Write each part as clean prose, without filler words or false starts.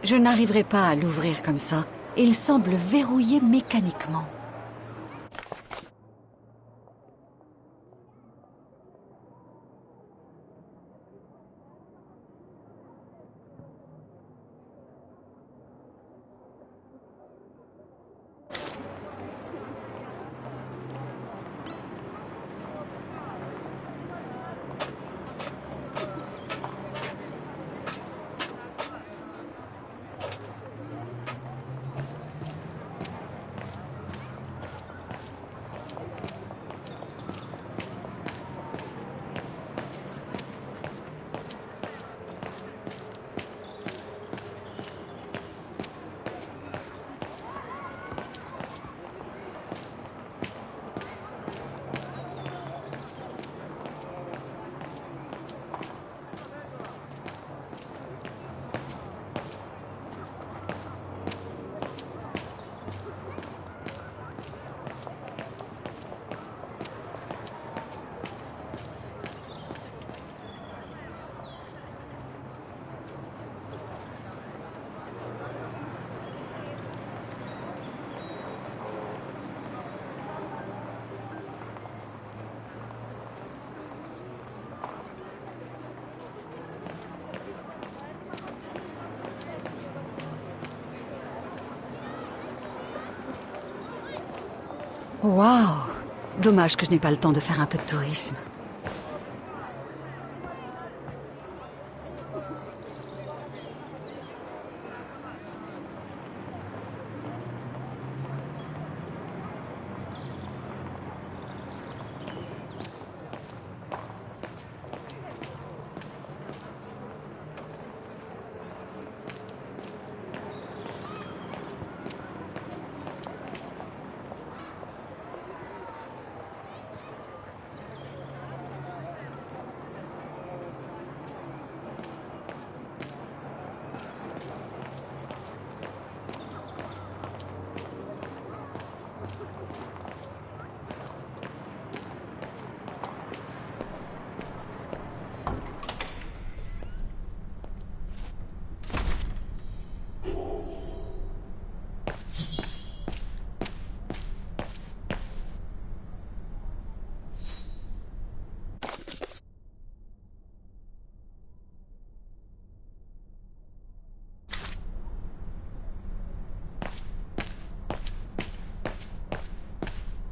Je n'arriverai pas à l'ouvrir comme ça. Il semble verrouillé mécaniquement. Waouh! Dommage que je n'ai pas le temps de faire un peu de tourisme.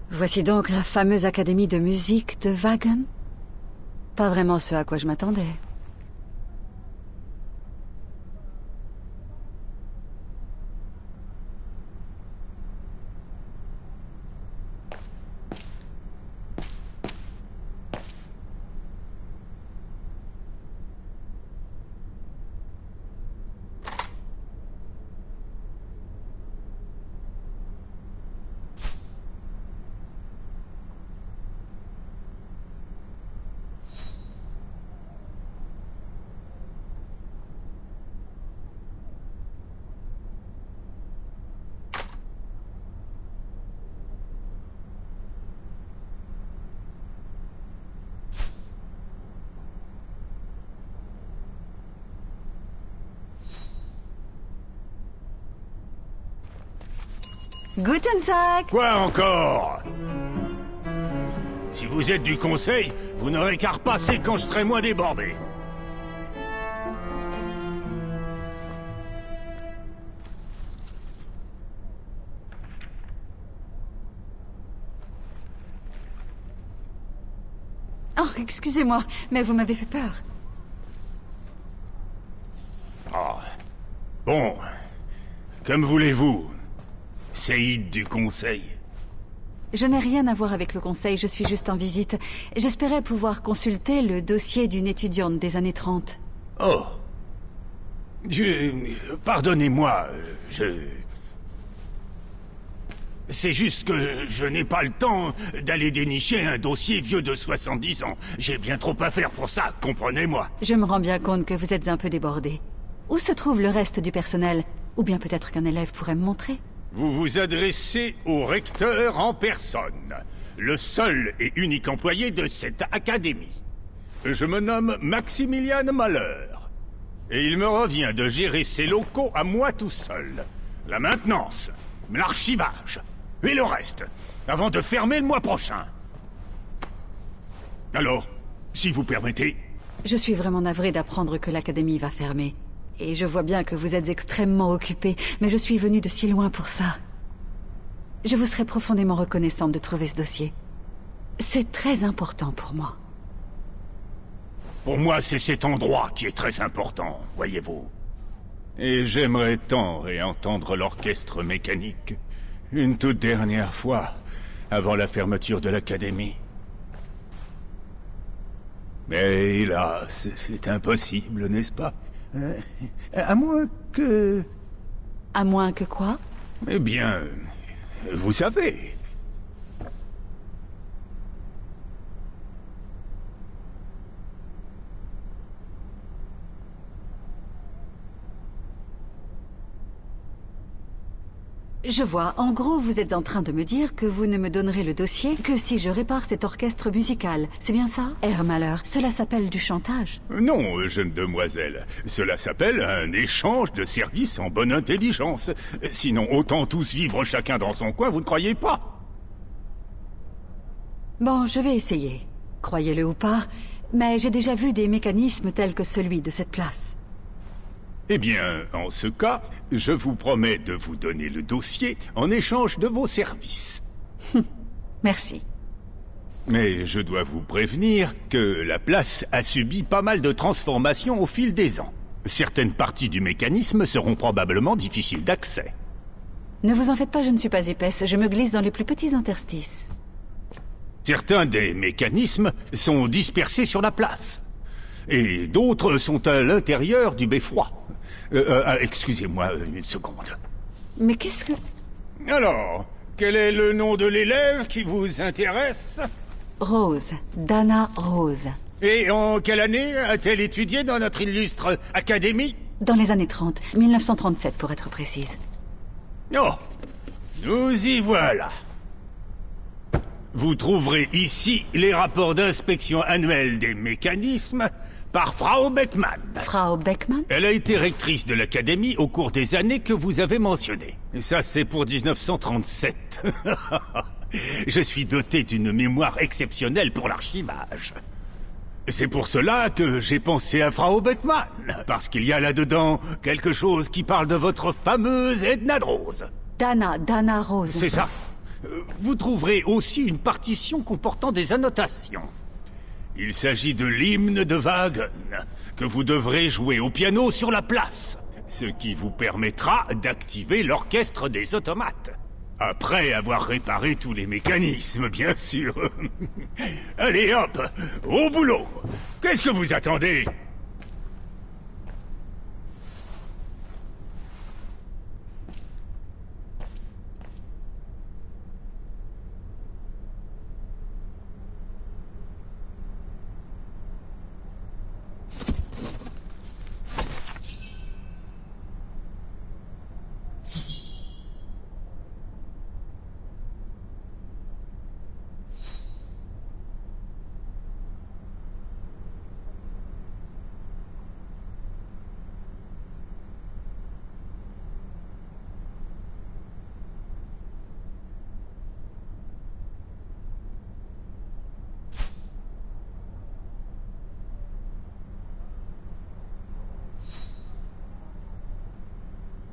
Voici donc la fameuse académie de musique de Wagen. Pas vraiment ce à quoi je m'attendais. Guten Tag! Quoi encore? Si vous êtes du conseil, vous n'aurez qu'à repasser quand je serai moins débordé. Oh, excusez-moi, mais vous m'avez fait peur. Ah. Bon. Comme voulez-vous. Séide du conseil. Je n'ai rien à voir avec le conseil, je suis juste en visite. J'espérais pouvoir consulter le dossier d'une étudiante des années 30. Oh. Pardonnez-moi, C'est juste que je n'ai pas le temps d'aller dénicher un dossier vieux de 70 ans. J'ai bien trop à faire pour ça, comprenez-moi. Je me rends bien compte que vous êtes un peu débordé. Où se trouve le reste du personnel? Ou bien peut-être qu'un élève pourrait me montrer? Vous vous adressez au recteur en personne, le seul et unique employé de cette académie. Je me nomme Maximilian Malheur. Et il me revient de gérer ces locaux à moi tout seul. La maintenance, l'archivage, et le reste, avant de fermer le mois prochain. Alors, si vous permettez... Je suis vraiment navrée d'apprendre que l'académie va fermer. Et je vois bien que vous êtes extrêmement occupé, mais je suis venue de si loin pour ça. Je vous serais profondément reconnaissante de trouver ce dossier. C'est très important pour moi. Pour moi, c'est cet endroit qui est très important, voyez-vous. Et j'aimerais tant réentendre l'orchestre mécanique. Une toute dernière fois, avant la fermeture de l'académie. Mais hélas, c'est impossible, n'est-ce pas? À moins que... À moins que quoi? Eh bien, vous savez... Je vois. En gros, vous êtes en train de me dire que vous ne me donnerez le dossier que si je répare cet orchestre musical. C'est bien ça? Malheur, cela s'appelle du chantage. Non, jeune demoiselle. Cela s'appelle un échange de services en bonne intelligence. Sinon, autant tous vivre chacun dans son coin, vous ne croyez pas? Bon, je vais essayer. Croyez-le ou pas, mais j'ai déjà vu des mécanismes tels que celui de cette place. Eh bien, en ce cas, je vous promets de vous donner le dossier en échange de vos services. Merci. Mais je dois vous prévenir que la place a subi pas mal de transformations au fil des ans. Certaines parties du mécanisme seront probablement difficiles d'accès. Ne vous en faites pas, je ne suis pas épaisse. Je me glisse dans les plus petits interstices. Certains des mécanismes sont dispersés sur la place. Et d'autres sont à l'intérieur du beffroi. Excusez-moi une seconde. Mais qu'est-ce que... Alors, quel est le nom de l'élève qui vous intéresse? Rose. Dana Rose. Et en quelle année a-t-elle étudié dans notre illustre académie? Dans les années 30. 1937 pour être précise. Oh, nous y voilà. Vous trouverez ici les rapports d'inspection annuelle des mécanismes par Frau Beckmann. Frau Beckmann? Elle a été rectrice de l'académie au cours des années que vous avez mentionnées. Et ça, c'est pour 1937. Je suis doté d'une mémoire exceptionnelle pour l'archivage. C'est pour cela que j'ai pensé à Frau Beckmann, parce qu'il y a là-dedans quelque chose qui parle de votre fameuse Edna Rose. Dana Rose. C'est ça. Vous trouverez aussi une partition comportant des annotations. Il s'agit de l'hymne de Wagen, que vous devrez jouer au piano sur la place, ce qui vous permettra d'activer l'orchestre des automates. Après avoir réparé tous les mécanismes, bien sûr. Allez hop, au boulot. Qu'est-ce que vous attendez ?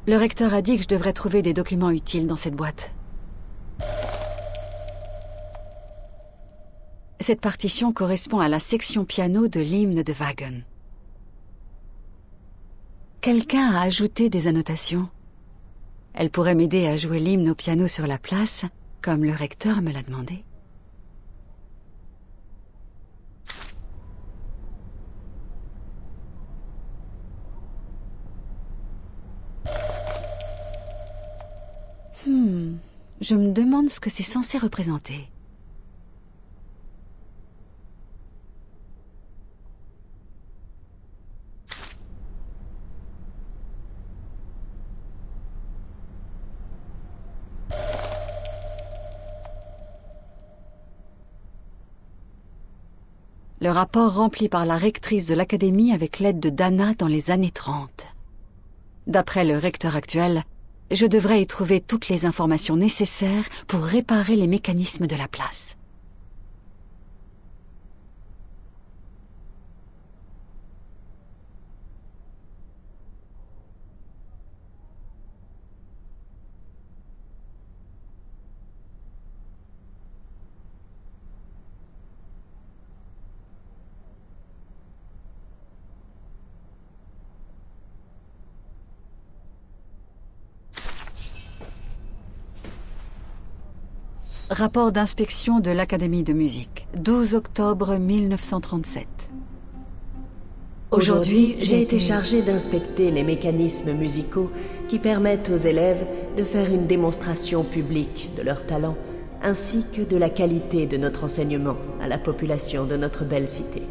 Le recteur a dit que je devrais trouver des documents utiles dans cette boîte. Cette partition correspond à la section piano de l'hymne de Wagen. Quelqu'un a ajouté des annotations. Elle pourrait m'aider à jouer l'hymne au piano sur la place, comme le recteur me l'a demandé. Je me demande ce que c'est censé représenter. Le rapport rempli par la rectrice de l'académie avec l'aide de Dana dans les années 30. D'après le recteur actuel, je devrais y trouver toutes les informations nécessaires pour réparer les mécanismes de la place. Rapport d'inspection de l'Académie de musique, 12 octobre 1937. Aujourd'hui, j'ai été chargée d'inspecter les mécanismes musicaux qui permettent aux élèves de faire une démonstration publique de leur talent, ainsi que de la qualité de notre enseignement à la population de notre belle cité.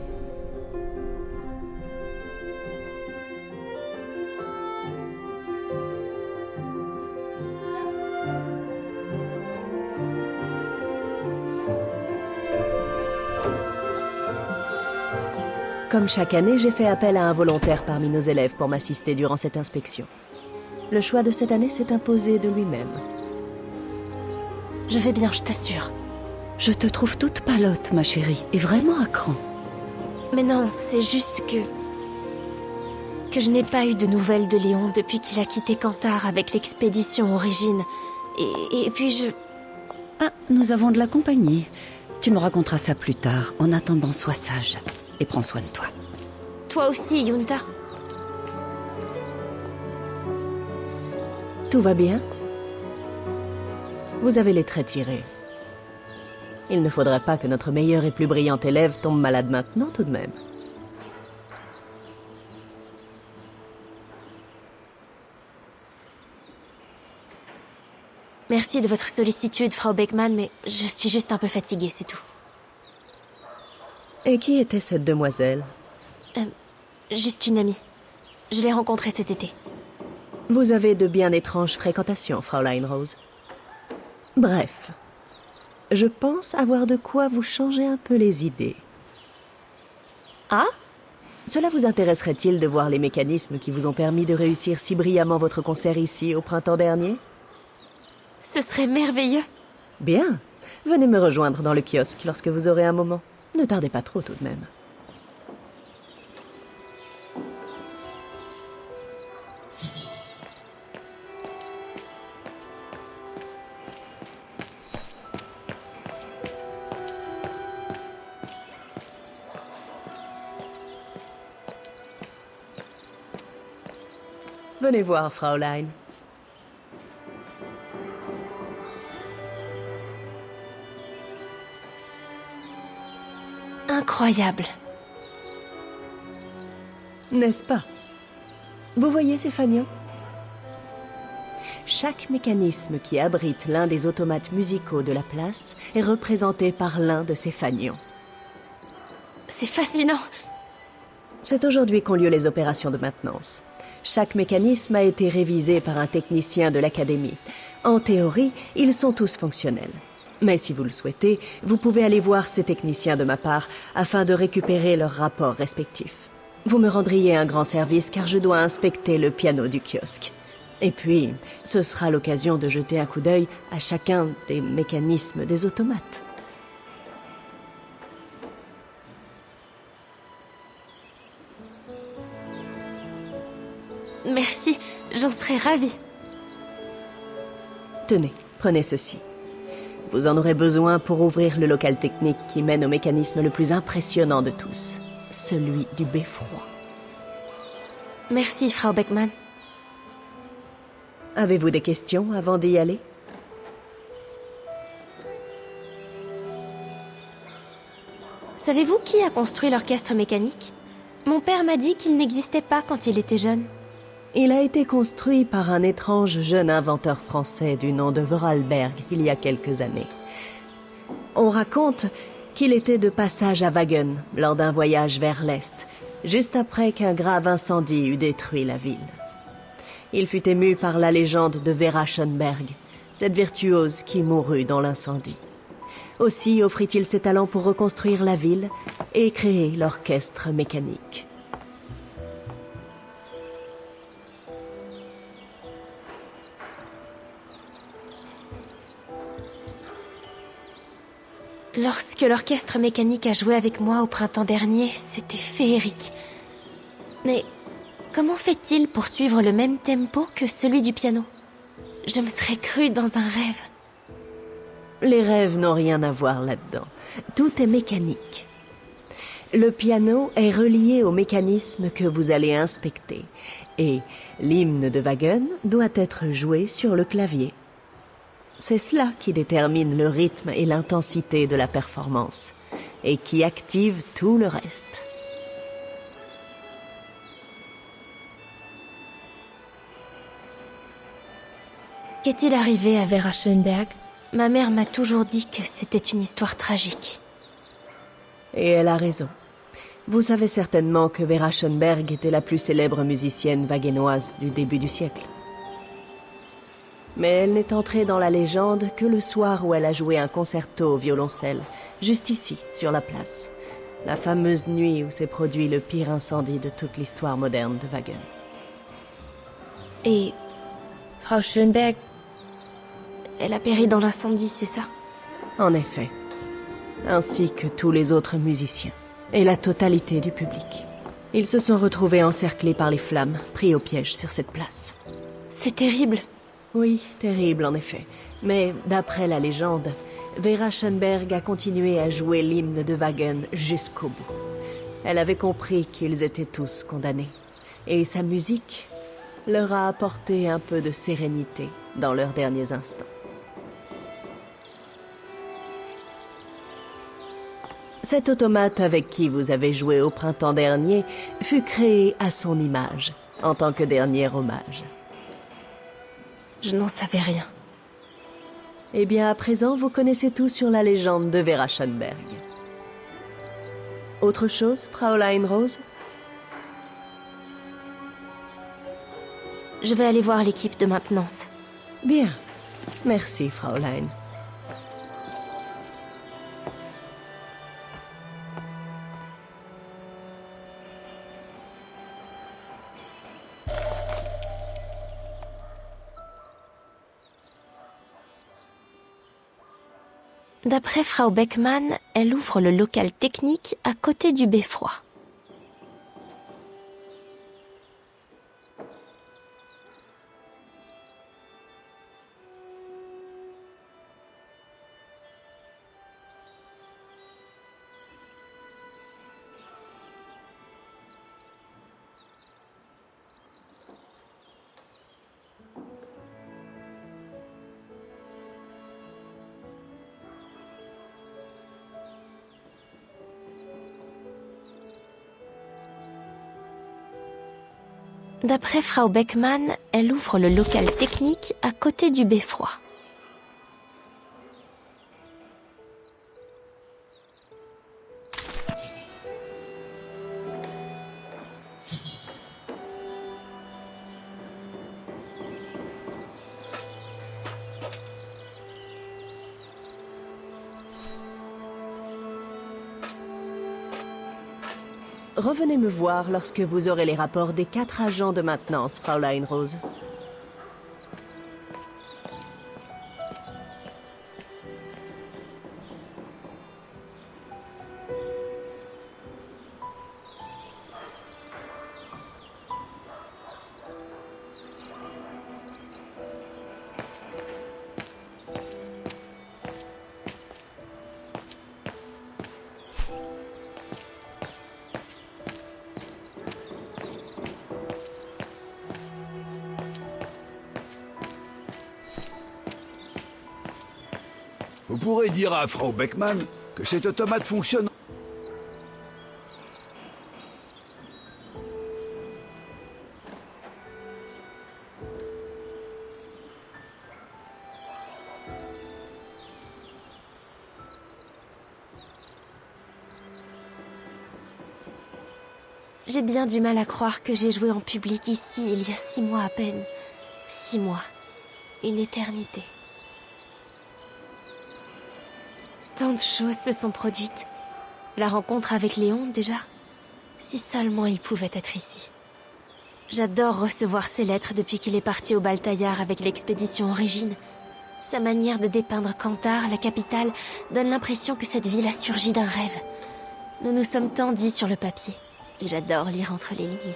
Comme chaque année, j'ai fait appel à un volontaire parmi nos élèves pour m'assister durant cette inspection. Le choix de cette année s'est imposé de lui-même. Je vais bien, je t'assure. Je te trouve toute palote, ma chérie, et vraiment à cran. Mais non, c'est juste que je n'ai pas eu de nouvelles de Léon depuis qu'il a quitté Cantar avec l'expédition Origine. Et puis je... Ah, nous avons de la compagnie. Tu me raconteras ça plus tard. En attendant, sois sage. Et prends soin de toi. Toi aussi, Yunta. Tout va bien? Vous avez les traits tirés. Il ne faudrait pas que notre meilleur et plus brillant élève tombe malade maintenant, tout de même. Merci de votre sollicitude, Frau Beckmann, mais je suis juste un peu fatiguée, c'est tout. Et qui était cette demoiselle? Juste une amie. Je l'ai rencontrée cet été. Vous avez de bien étranges fréquentations, Fraulein Rose. Bref, je pense avoir de quoi vous changer un peu les idées. Ah? Cela vous intéresserait-il de voir les mécanismes qui vous ont permis de réussir si brillamment votre concert ici au printemps dernier? Ce serait merveilleux. Bien, venez me rejoindre dans le kiosque lorsque vous aurez un moment. Ne tardez pas trop tout de même. Venez voir, Fraulein. Incroyable. N'est-ce pas? Vous voyez ces fanions? Chaque mécanisme qui abrite l'un des automates musicaux de la place est représenté par l'un de ces fanions. C'est fascinant. C'est aujourd'hui qu'ont lieu les opérations de maintenance. Chaque mécanisme a été révisé par un technicien de l'académie. En théorie, ils sont tous fonctionnels. Mais si vous le souhaitez, vous pouvez aller voir ces techniciens de ma part afin de récupérer leurs rapports respectifs. Vous me rendriez un grand service car je dois inspecter le piano du kiosque. Et puis, ce sera l'occasion de jeter un coup d'œil à chacun des mécanismes des automates. Merci, j'en serais ravie. Tenez, prenez ceci. Vous en aurez besoin pour ouvrir le local technique qui mène au mécanisme le plus impressionnant de tous, celui du beffroi. Merci, Frau Beckmann. Avez-vous des questions avant d'y aller? Savez-vous qui a construit l'orchestre mécanique? Mon père m'a dit qu'il n'existait pas quand il était jeune. Il a été construit par un étrange jeune inventeur français du nom de Vorarlberg il y a quelques années. On raconte qu'il était de passage à Wagen lors d'un voyage vers l'Est, juste après qu'un grave incendie eut détruit la ville. Il fut ému par la légende de Vera Schönberg, cette virtuose qui mourut dans l'incendie. Aussi offrit-il ses talents pour reconstruire la ville et créer l'orchestre mécanique. Lorsque l'orchestre mécanique a joué avec moi au printemps dernier, c'était féerique. Mais comment fait-il pour suivre le même tempo que celui du piano? Je me serais crue dans un rêve. Les rêves n'ont rien à voir là-dedans. Tout est mécanique. Le piano est relié au mécanisme que vous allez inspecter. Et l'hymne de Wagen doit être joué sur le clavier. C'est cela qui détermine le rythme et l'intensité de la performance, et qui active tout le reste. Qu'est-il arrivé à Vera Schönberg? Ma mère m'a toujours dit que c'était une histoire tragique. Et elle a raison. Vous savez certainement que Vera Schönberg était la plus célèbre musicienne wagenoise du début du siècle. Mais elle n'est entrée dans la légende que le soir où elle a joué un concerto au violoncelle, juste ici, sur la place. La fameuse nuit où s'est produit le pire incendie de toute l'histoire moderne de Wagen. Et Frau Schönberg, elle a péri dans l'incendie, c'est ça? En effet. Ainsi que tous les autres musiciens. Et la totalité du public. Ils se sont retrouvés encerclés par les flammes, pris au piège sur cette place. C'est terrible. Oui, terrible en effet. Mais d'après la légende, Vera Schönberg a continué à jouer l'hymne de Wagen jusqu'au bout. Elle avait compris qu'ils étaient tous condamnés. Et sa musique leur a apporté un peu de sérénité dans leurs derniers instants. Cet automate avec qui vous avez joué au printemps dernier fut créé à son image, en tant que dernier hommage. Je n'en savais rien. Eh bien, à présent, vous connaissez tout sur la légende de Vera Schönberg. Autre chose, Fraulein Rose? Je vais aller voir l'équipe de maintenance. Bien. Merci, Fraulein. D'après Frau Beckmann, elle ouvre le local technique à côté du beffroi. D'après Frau Beckmann, elle ouvre le local technique à côté du beffroi. Revenez me voir lorsque vous aurez les rapports des 4 agents de maintenance, Fraulein Rose. Vous pourrez dire à Frau Beckmann que cet automate fonctionne. J'ai bien du mal à croire que j'ai joué en public ici il y a 6 mois à peine. 6 mois. Une éternité. Tant de choses se sont produites. La rencontre avec Léon, déjà. Si seulement il pouvait être ici. J'adore recevoir ses lettres depuis qu'il est parti au Baltaillard avec l'expédition Origine. Sa manière de dépeindre Cantar, la capitale, donne l'impression que cette ville a surgi d'un rêve. Nous nous sommes tant dit sur le papier, et j'adore lire entre les lignes.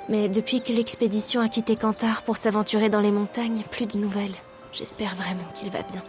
Mais depuis que l'expédition a quitté Cantar pour s'aventurer dans les montagnes, plus de nouvelles. J'espère vraiment qu'il va bien.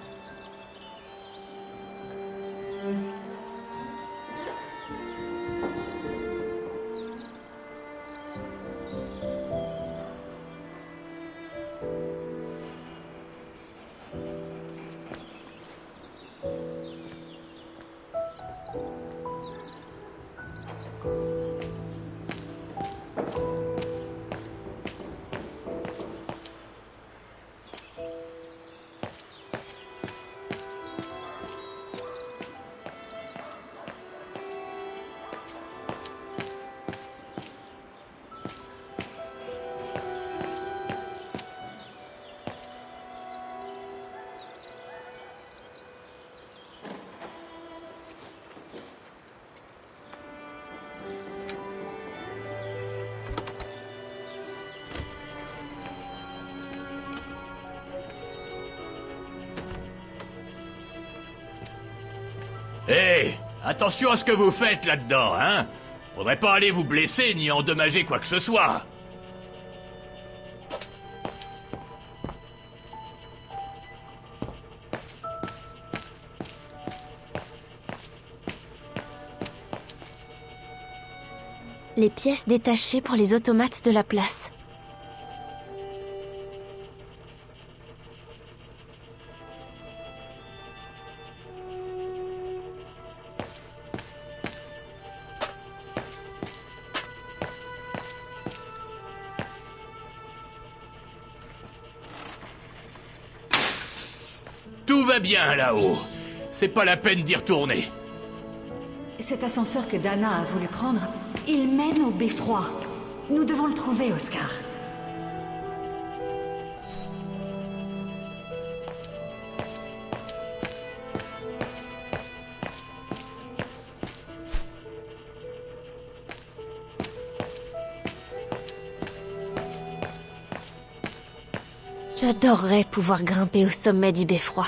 Hé, attention à ce que vous faites là-dedans, hein? Faudrait pas aller vous blesser ni endommager quoi que ce soit. Les pièces détachées pour les automates de la place. Tout va bien là-haut. C'est pas la peine d'y retourner. Cet ascenseur que Dana a voulu prendre, il mène au beffroi. Nous devons le trouver, Oscar. J'adorerais pouvoir grimper au sommet du beffroi.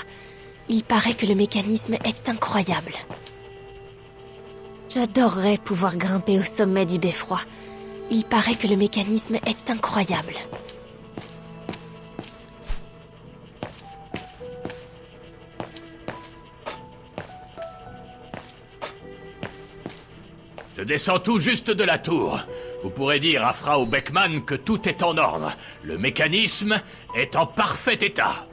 Il paraît que le mécanisme est incroyable. J'adorerais pouvoir grimper au sommet du beffroi. Il paraît que le mécanisme est incroyable. Je descends tout juste de la tour. Vous pourrez dire à Frau Beckmann que tout est en ordre. Le mécanisme est en parfait état.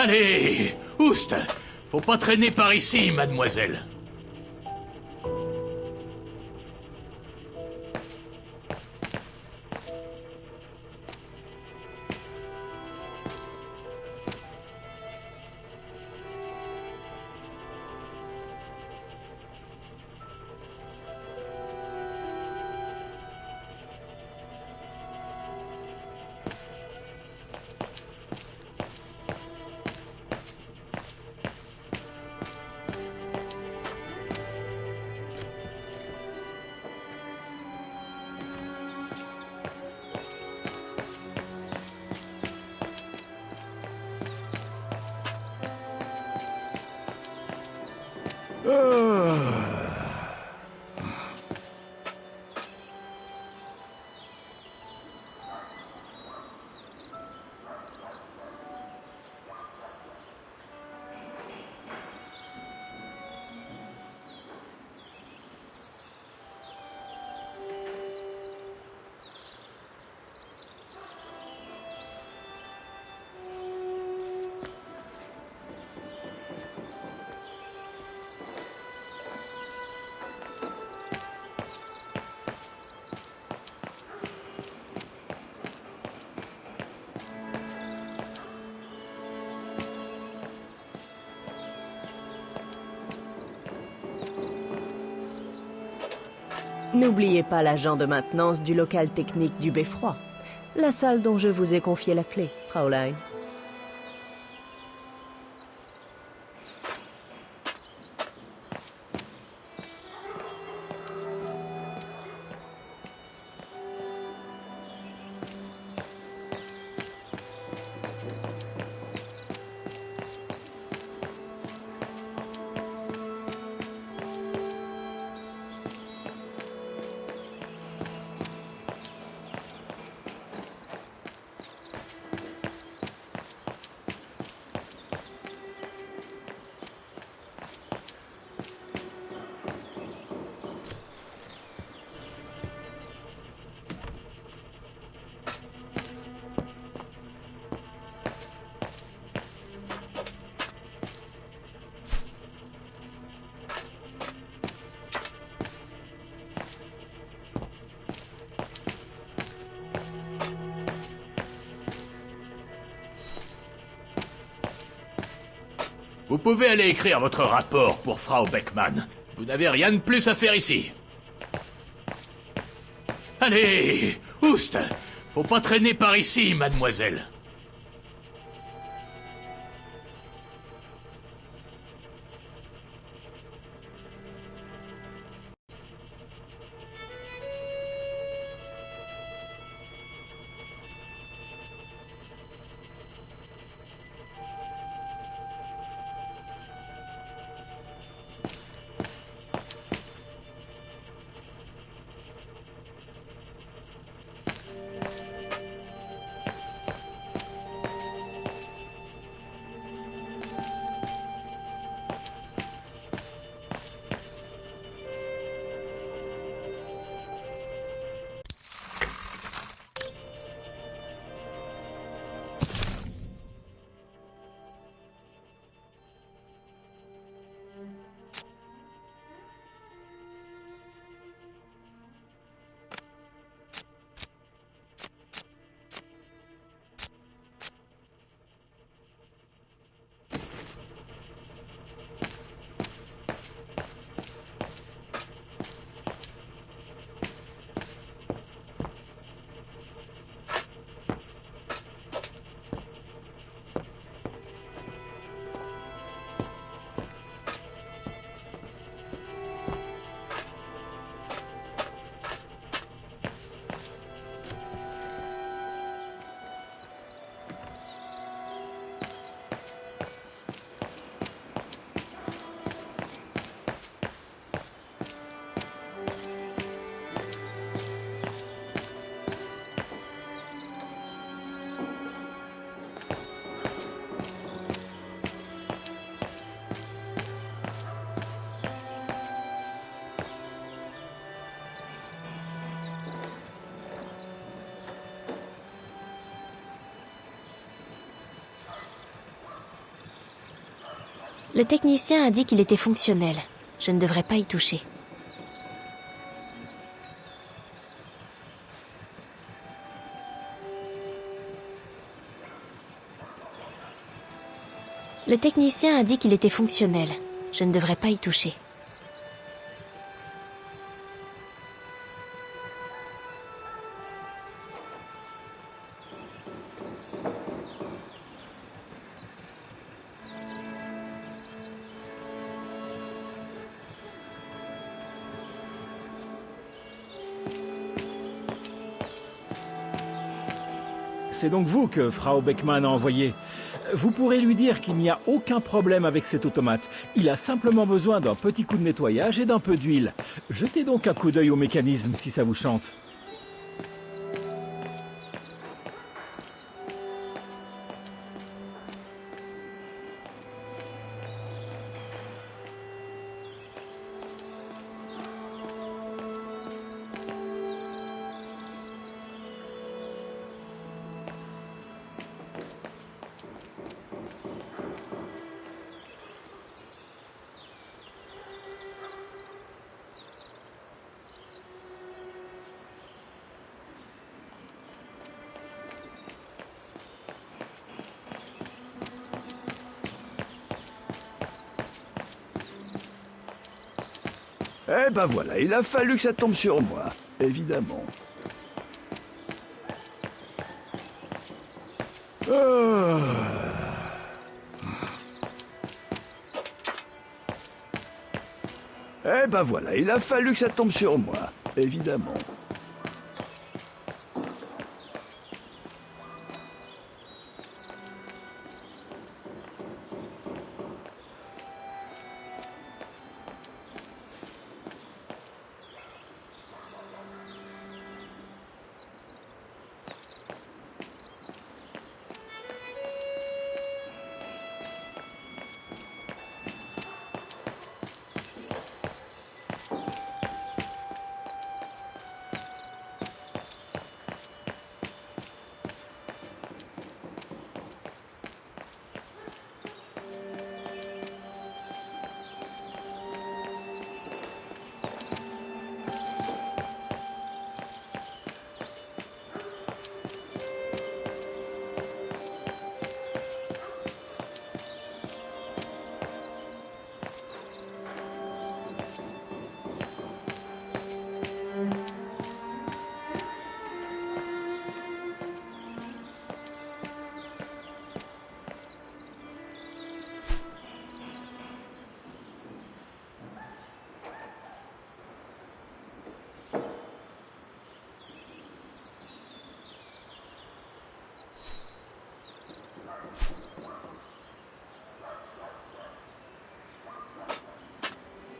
Allez, oust! Faut pas traîner par ici, mademoiselle. N'oubliez pas l'agent de maintenance du local technique du Beffroi. La salle dont je vous ai confié la clé, Fraulein. Vous pouvez aller écrire votre rapport pour Frau Beckmann. Vous n'avez rien de plus à faire ici. Allez, oust! Faut pas traîner par ici, mademoiselle. Le technicien a dit qu'il était fonctionnel. Je ne devrais pas y toucher. Le technicien a dit qu'il était fonctionnel. Je ne devrais pas y toucher. c'est donc vous que Frau Beckmann a envoyé. Vous pourrez lui dire qu'il n'y a aucun problème avec cet automate. Il a simplement besoin d'un petit coup de nettoyage et d'un peu d'huile. Jetez donc un coup d'œil au mécanisme si ça vous chante. Eh ben voilà, il a fallu que ça tombe sur moi, évidemment. Ah. Eh ben voilà, il a fallu que ça tombe sur moi, évidemment.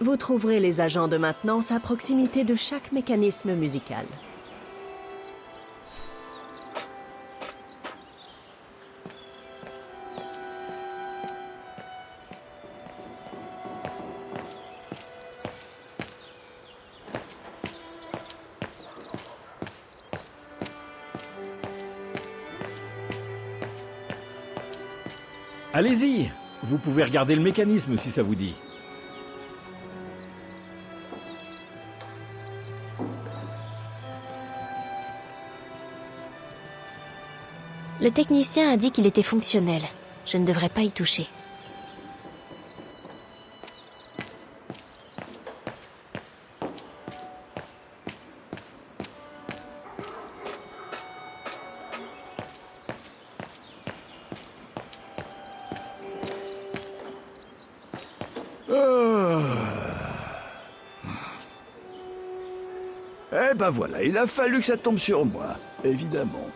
Vous trouverez les agents de maintenance à proximité de chaque mécanisme musical. Allez-y, vous pouvez regarder le mécanisme si ça vous dit. Le technicien a dit qu'il était fonctionnel. Je ne devrais pas y toucher. Eh ben voilà, il a fallu que ça tombe sur moi, évidemment.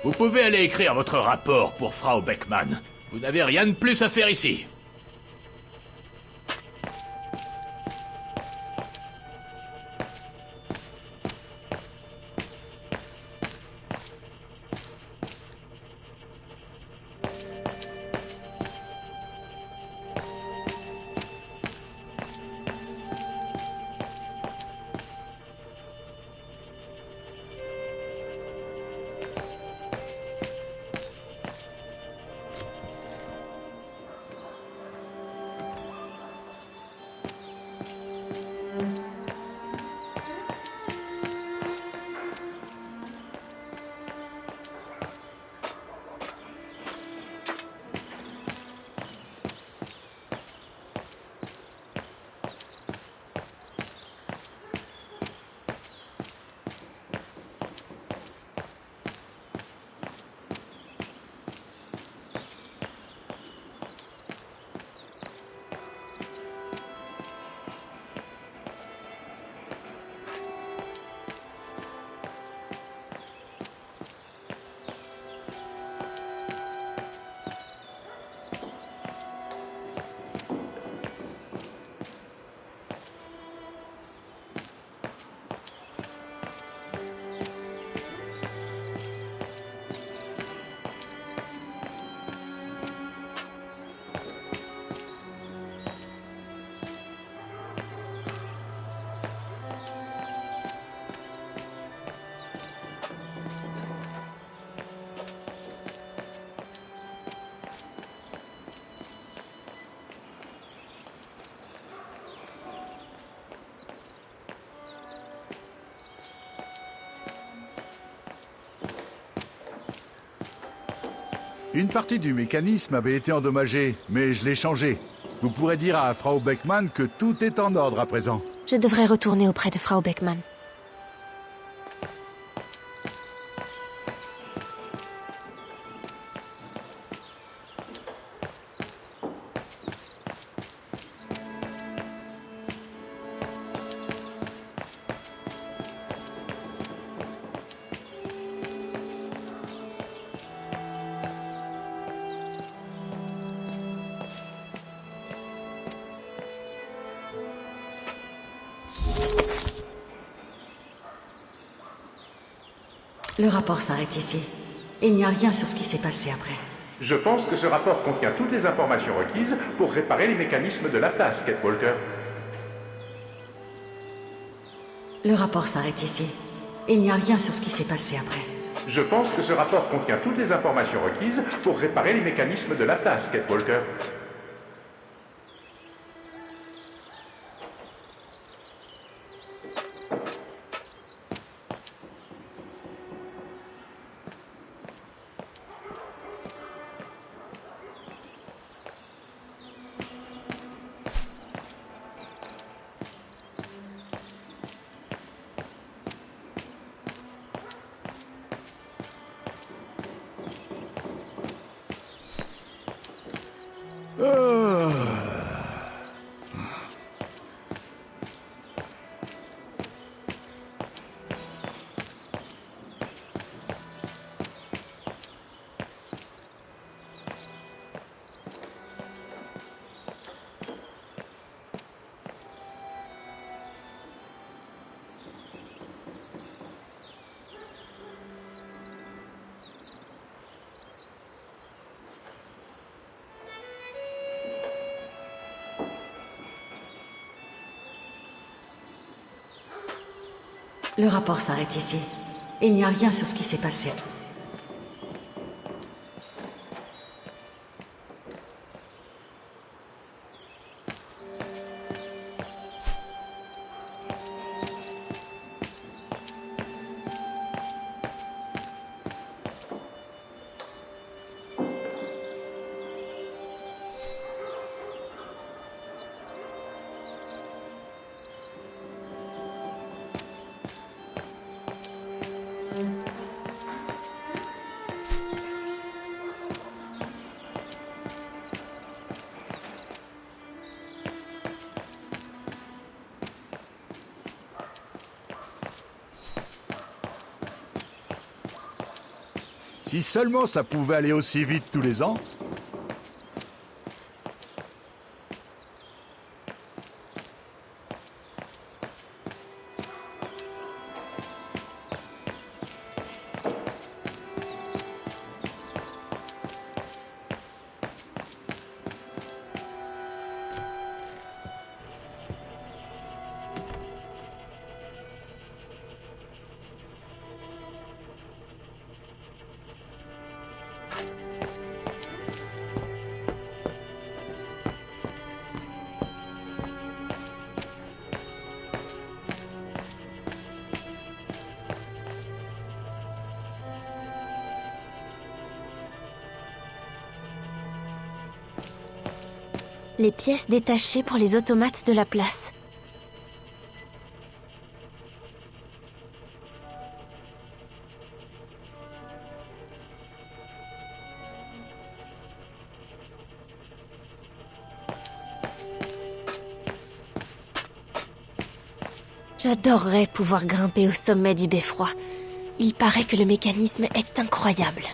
Vous pouvez aller écrire votre rapport pour Frau Beckmann. Vous n'avez rien de plus à faire ici. Une partie du mécanisme avait été endommagée, mais je l'ai changé. Vous pourrez dire à Frau Beckmann que tout est en ordre à présent. Je devrais retourner auprès de Frau Beckmann. Le rapport s'arrête ici. Il n'y a rien sur ce qui s'est passé après. Je pense que ce rapport contient toutes les informations requises pour réparer les mécanismes de la place, Kate Walker. Le rapport s'arrête ici. Il n'y a rien sur ce qui s'est passé après. Je pense que ce rapport contient toutes les informations requises pour réparer les mécanismes de la place, Kate Walker. Le rapport s'arrête ici. Il n'y a rien sur ce qui s'est passé. Si seulement ça pouvait aller aussi vite tous les ans. Les pièces détachées pour les automates de la place. J'adorerais pouvoir grimper au sommet du beffroi. Il paraît que le mécanisme est incroyable.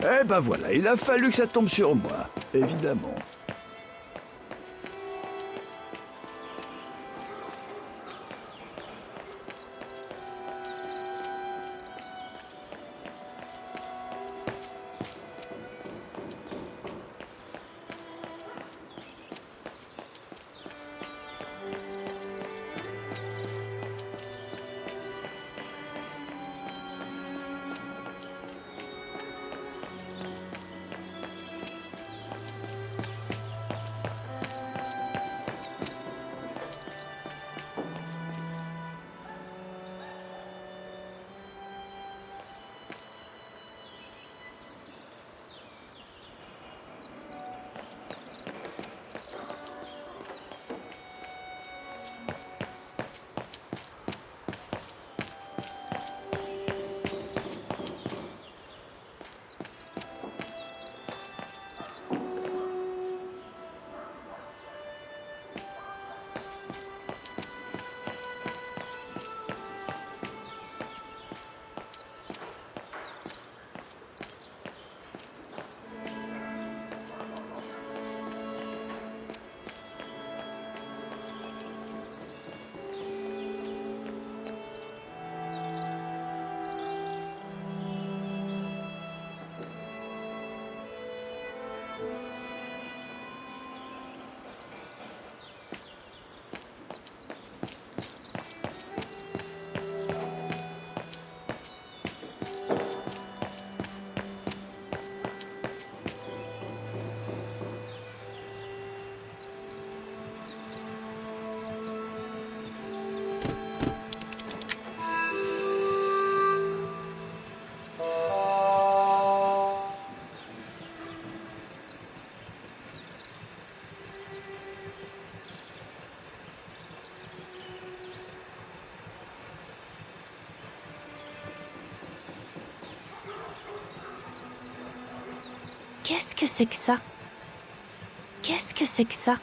Eh ben voilà, il a fallu que ça tombe sur moi, évidemment. Qu'est-ce que c'est que ça? Qu'est-ce que c'est que ça?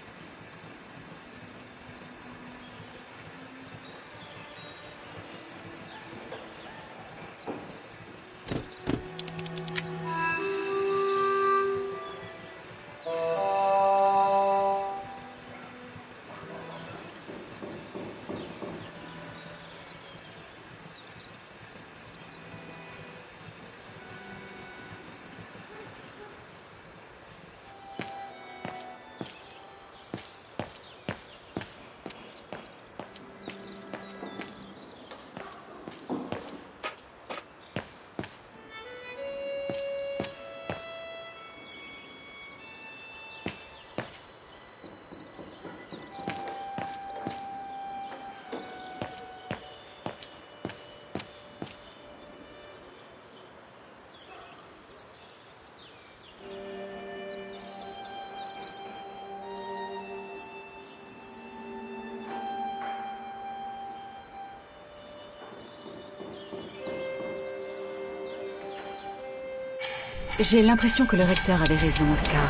J'ai l'impression que le recteur avait raison, Oscar.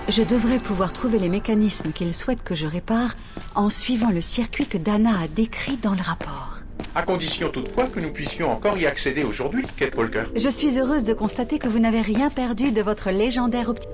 Je devrais pouvoir trouver les mécanismes qu'il souhaite que je répare en suivant le circuit que Dana a décrit dans le rapport. À condition toutefois que nous puissions encore y accéder aujourd'hui, Kate Walker. Je suis heureuse de constater que vous n'avez rien perdu de votre légendaire optique.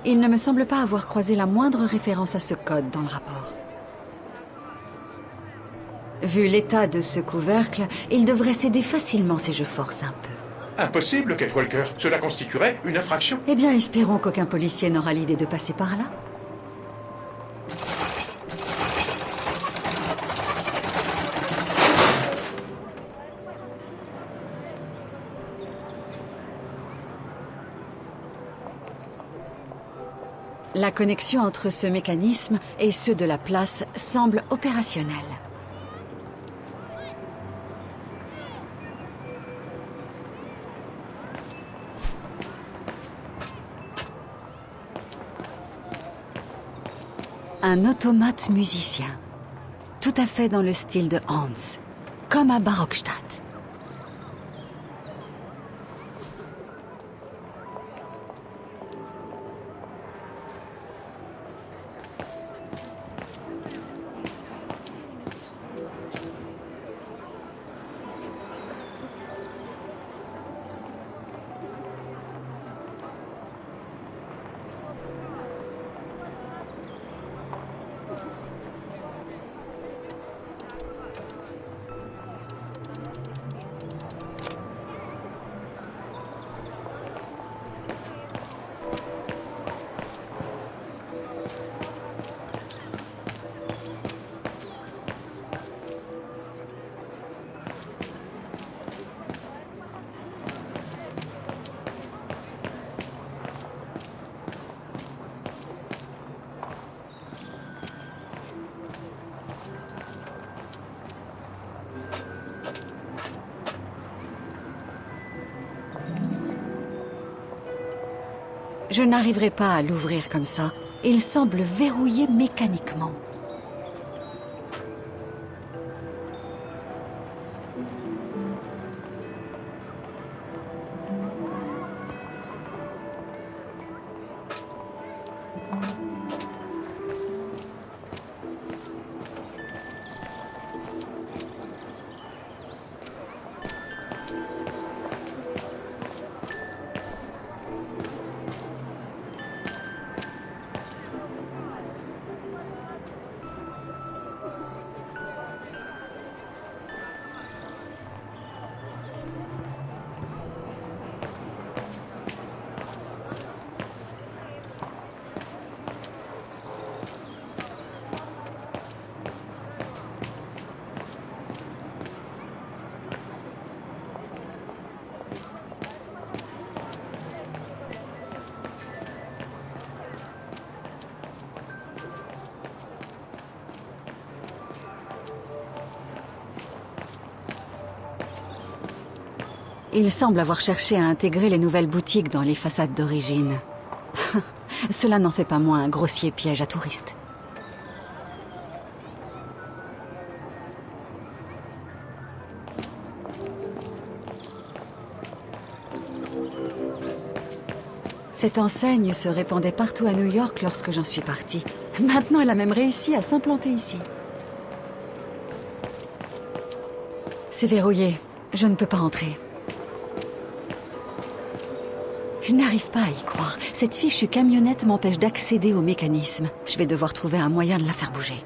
Il ne me semble pas avoir croisé la moindre référence à ce code dans le rapport. Vu l'état de ce couvercle, il devrait céder facilement si je force un peu. Impossible, Kate Walker. Cela constituerait une infraction. Eh bien, espérons qu'aucun policier n'aura l'idée de passer par là. La connexion entre ce mécanisme et ceux de la place semble opérationnelle. Un automate musicien. Tout à fait dans le style de Hans, comme à Barockstadt. Je n'arriverai pas à l'ouvrir comme ça. Il semble verrouillé mécaniquement. Il semble avoir cherché à intégrer les nouvelles boutiques dans les façades d'origine. Cela n'en fait pas moins un grossier piège à touristes. Cette enseigne se répandait partout à New York lorsque j'en suis partie. Maintenant, elle a même réussi à s'implanter ici. C'est verrouillé. Je ne peux pas entrer. Je n'arrive pas à y croire. Cette fichue camionnette m'empêche d'accéder au mécanisme. Je vais devoir trouver un moyen de la faire bouger.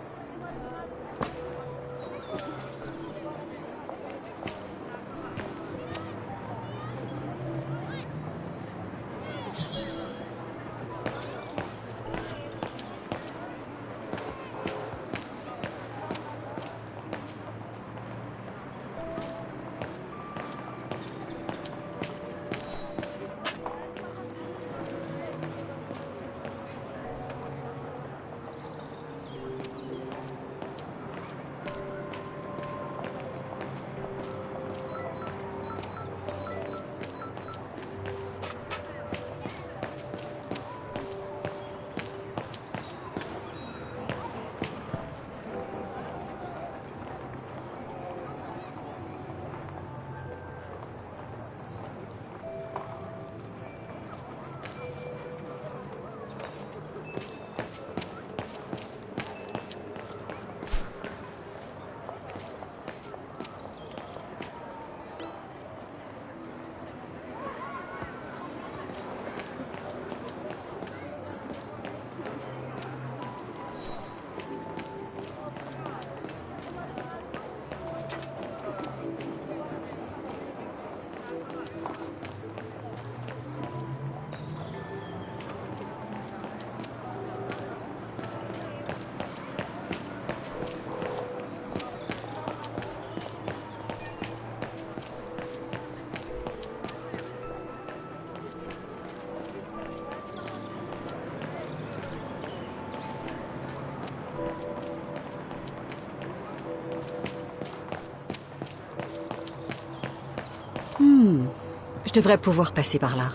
Je devrais pouvoir passer par là.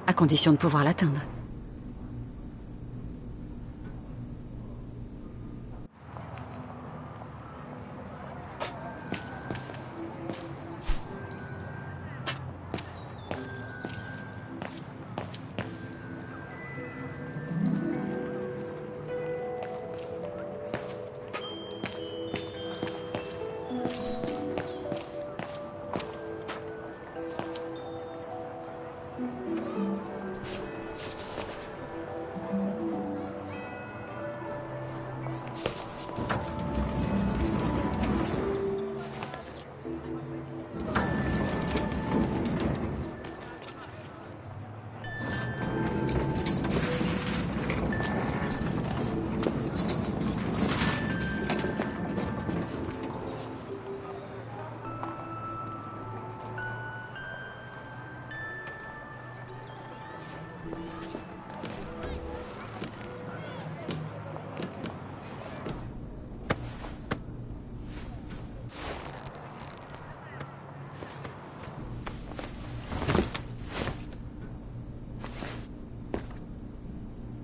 À condition de pouvoir l'atteindre.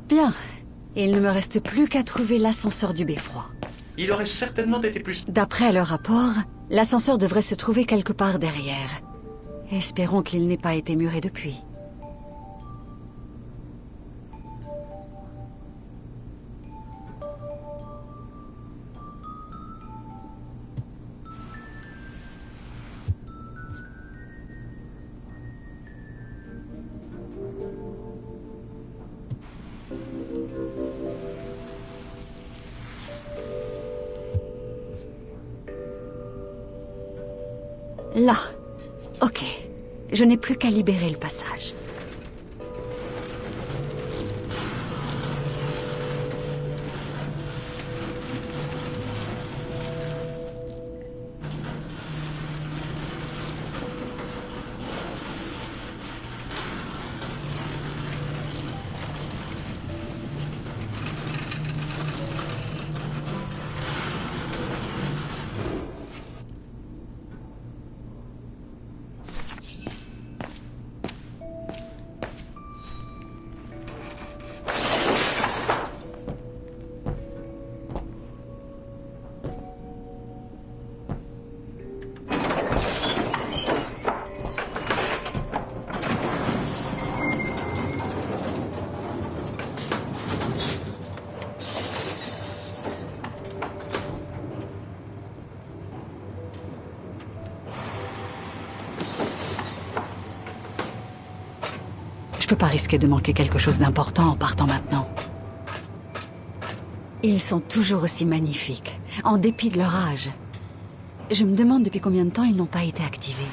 Bien. Il ne me reste plus qu'à trouver l'ascenseur du beffroi. Il aurait certainement été plus... D'après leur rapport, l'ascenseur devrait se trouver quelque part derrière. Espérons qu'il n'ait pas été muré depuis. Là. Ok. Je n'ai plus qu'à libérer le passage. peux pas risquer de manquer quelque chose d'important en partant maintenant. Ils sont toujours aussi magnifiques, en dépit de leur âge. Je me demande depuis combien de temps ils n'ont pas été activés.